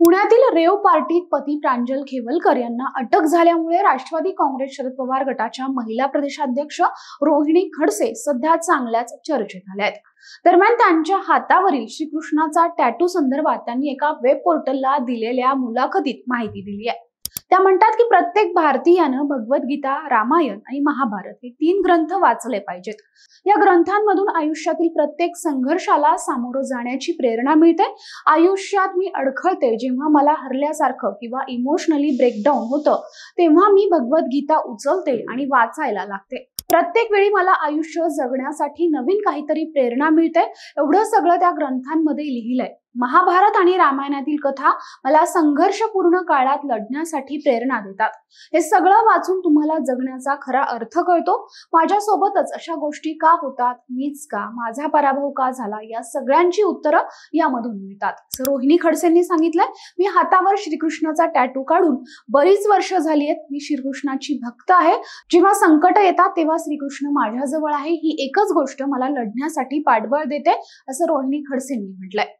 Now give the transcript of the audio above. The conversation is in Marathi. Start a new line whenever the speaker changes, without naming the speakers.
पुण्यातील रेव पार्टीत पती प्रांजल खेवलकर यांना अटक झाल्यामुळे राष्ट्रवादी काँग्रेस शरद पवार गटाच्या महिला प्रदेशाध्यक्ष रोहिणी खडसे सध्या चांगल्याच चर्चेत आल्या आहेत। दरम्यान त्यांच्या हातावरील श्रीकृष्णाचा टॅटू संदर्भात त्यांनी एका वेब पोर्टलला दिलेल्या मुलाखतीत माहिती दिली आहे। त्या म्हणतात की प्रत्येक भारतीयानं भगवद्गीता, रामायण आणि महाभारत हे 3 ग्रंथ वाचले पाहिजेत। या ग्रंथांमधून आयुष्यातील प्रत्येक संघर्षाला सामोरं जाण्याची प्रेरणा मिळते। आयुष्यात मी अडखळते जेव्हा मला हरल्यासारखं किंवा इमोशनली ब्रेकडाऊन होतं तेव्हा मी भगवद्गीता उचलते आणि वाचायला लागते। प्रत्येक वेळी मला आयुष्य जगण्यासाठी नवीन काहीतरी प्रेरणा मिळते। एवढं सगळं त्या ग्रंथांमध्ये लिहिलंय। महाभारत आणि रामायणातील कथा मला संघर्षपूर्ण काळात लढण्यासाठी प्रेरणा देतात। हे सगळं वाचून तुम्हाला जगण्याचा खरा अर्थ कळतो। माझ्यासोबतच अशा गोष्टी का होतात, मीच का, माझा पराभव का झाला, या सगळ्यांची उत्तरं यामधून मिळतात असं रोहिणी खडसेंनी सांगितलंय। मी हातावर श्रीकृष्णाचा टॅटू काढून बरीच वर्ष झाली आहेत। मी श्रीकृष्णाची भक्त आहे। जेव्हा संकट येतात तेव्हा श्रीकृष्ण माझ्याजवळ आहे। ही एकच गोष्ट मला लढण्यासाठी पाठबळ देते असं रोहिणी खडसेंनी म्हटलंय।